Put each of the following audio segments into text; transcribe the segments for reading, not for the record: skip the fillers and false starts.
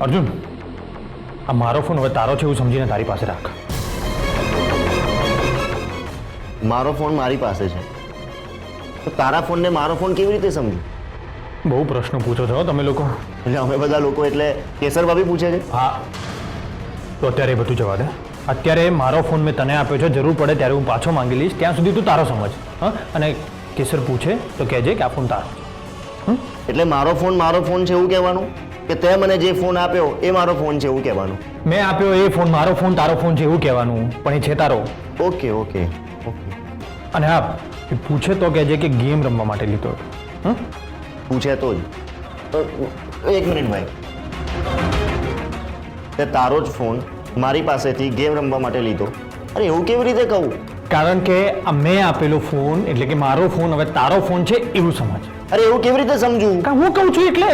અર્જુન, આ મારો ફોન હવે તારો છે એવું સમજીને તારી પાસે રાખ. મારો ફોન મારી પાસે છે તો તારા ફોનને મારો ફોન કેવી રીતે સમજુ? બહુ પ્રશ્નો પૂછો છો તમે લોકો. એટલે અમે બધા લોકો એટલે કેસર ભાભી પૂછે છે? હા, તો અત્યારે એ બધું જવા દે. અત્યારે મારો ફોન મેં તને આપ્યો છે, જરૂર પડે ત્યારે હું પાછો માંગી લઈશ. ત્યાં સુધી તું તારો સમજ. હા, અને કેસર પૂછે તો કહેજે કે આ ફોન તારો છે. એટલે મારો ફોન છે એવું કહેવાનું કે તે મને જે ફોન આપ્યો એ મારો ફોન છે એવું કહેવાનું? મેં આપ્યો એ ફોન મારો ફોન તારો ફોન છે એવું કહેવાનું, પણ એ છે તારો. Okay okay okay. અને હા, એ પૂછે તો કહેજે કે ગેમ રમવા માટે લીધો. પૂછે તો જ. એક મિનિટ ભાઈ, તે તારો જ ફોન મારી પાસેથી ગેમ રમવા માટે લીધો? અરે એવું કેવી રીતે કહું? કારણ કે આ મેં આપેલો ફોન એટલે કે મારો ફોન હવે તારો ફોન છે એવું સમજ. અરે એવું કેવી રીતે સમજું? હું કહું છું એટલે.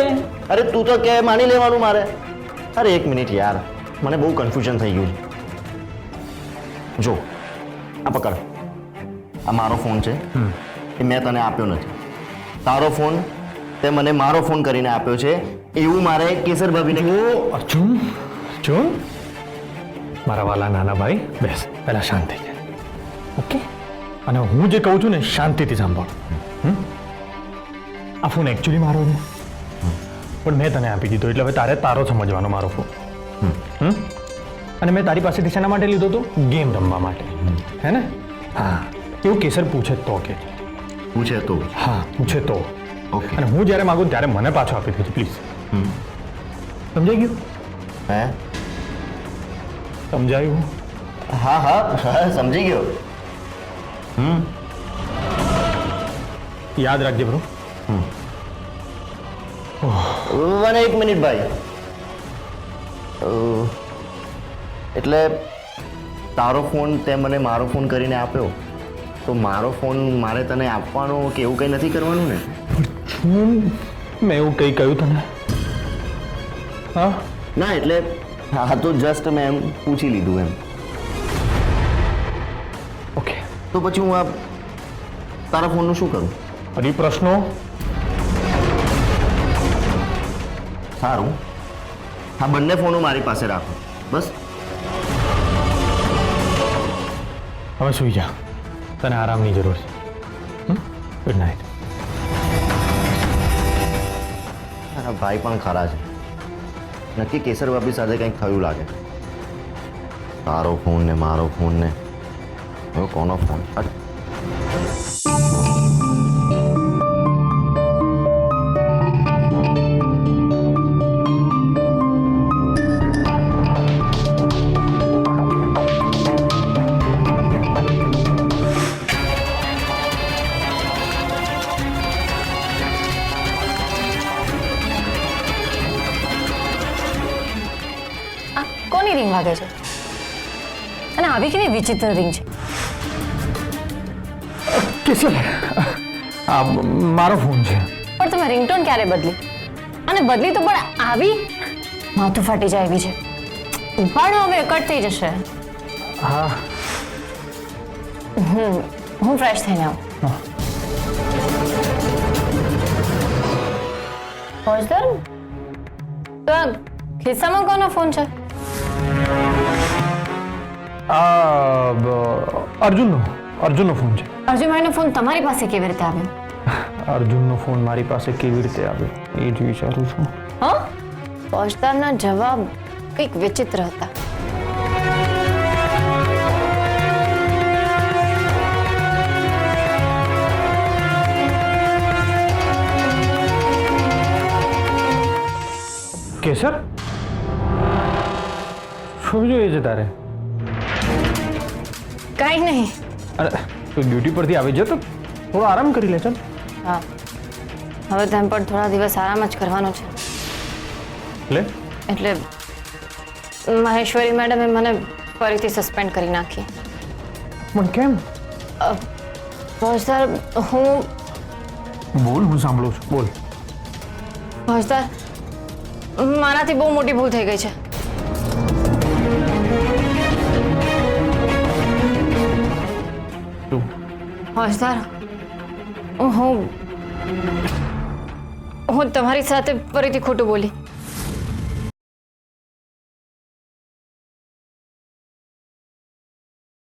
અરે તું તો કે માની લેવાનું મારે. અરે એક મિનિટ યાર, મને બહુ કન્ફ્યુઝન થઈ ગયું છે. જો આ પકડ, આ મારો ફોન છે એ મેં તને આપ્યો નથી. તારો ફોન તે મને મારો ફોન કરીને આપ્યો છે એવું મારે કેસર ભાભીને. અર્જુન, અર્જુન, મારા વાલા નાના ભાઈ, બેસ, પહેલા શાંત થઈ જાય. ઓકે? અને હું જે કહું છું ને શાંતિથી સાંભળ. આ ફોન એકચ્યુઅલી મારો છે, પણ મેં તને આપી દીધો એટલે હવે તારે તારો સમજવાનો મારો ફોન. અને મેં તારી પાસેથી શેના માટે લીધો હતો? ગેમ રમવા માટે. હે ને? હા, એવું કેસર પૂછે તો કે. પૂછે તો? હા, પૂછે તો. ઓકે. અને હું જ્યારે માગું ત્યારે મને પાછો આપી દેજો પ્લીઝ. સમજાઈ ગયું? હે? સમજાયું? હા હા હા, સમજી ગયો. યાદ રાખજે બ્રો. મને એક મિનિટ ભાઈ. એટલે તારો ફોન તે મને મારો ફોન કરીને આપ્યો તો મારો ફોન મારે તને આપવાનો કે એવું કંઈ નથી કરવાનું ને? મેં એવું કંઈ કહ્યું તને? હા ના, એટલે હા તો જસ્ટ મેં એમ પૂછી લીધું એમ. ઓકે, તો પછી હું આ તારા ફોનનું શું કરું? ફરી પ્રશ્નો? સારું, હા બંને ફોનો મારી પાસે રાખો બસ. હવે સૂઈ જા, તને આરામની જરૂર છે. Good night. મારા ભાઈ પણ ખરા છે. નક્કી કેસર ભાભી સાથે કંઈક થયું લાગે. તારો ફોન ને મારો ફોન ને હવે કોનો ફોન? કોની રિંગ વાગે છે? અને આવી કેવી વિચિત્ર રિંગ છે? કેસર, આ મારો ફોન છે. પણ તમે રિંગટોન ક્યારે બદલી? અને બદલી તો પણ આવી માથું ફાટી જાય એવી છે. ઉપાડો, હવે કટ થઈ જશે. હા, હું ફ્રેશ થઈને આવું. ફોજદાર, તો આ ખિસ્સામાં કોનો ફોન છે? અર્જુનનો ફોન છે. અર્જુનભાઈનો ફોન તમારી પાસે કેવી રીતે આવ્યો? અર્જુનનો ફોન મારી પાસે કેવી રીતે આવ્યો એ જ વિચારું છું. હા, ફોજદારના જવાબ કંઈક વિચિત્ર હતા. કેસર, શું જોઈએ છે તારે? કાંઈ નહીં. અરે તું ડ્યુટી પરથી આવી જાય તો થોડો આરામ કરી લે. ચાલ. હા, હવે તેમ પણ થોડા દિવસ આરામ જ કરવાનો છે. એટલે મહેશ્વરી મેડમે મને ફરીથી સસ્પેન્ડ કરી નાખી. પણ કેમ? ફોજદાર, હું બોલ, હું સાંભળું છું. બોલ. ફોજદાર, મારાથી બહુ મોટી ભૂલ થઈ ગઈ છે. ફોજદાર, હું તમારી સાથે ફરીથી ખોટું બોલી.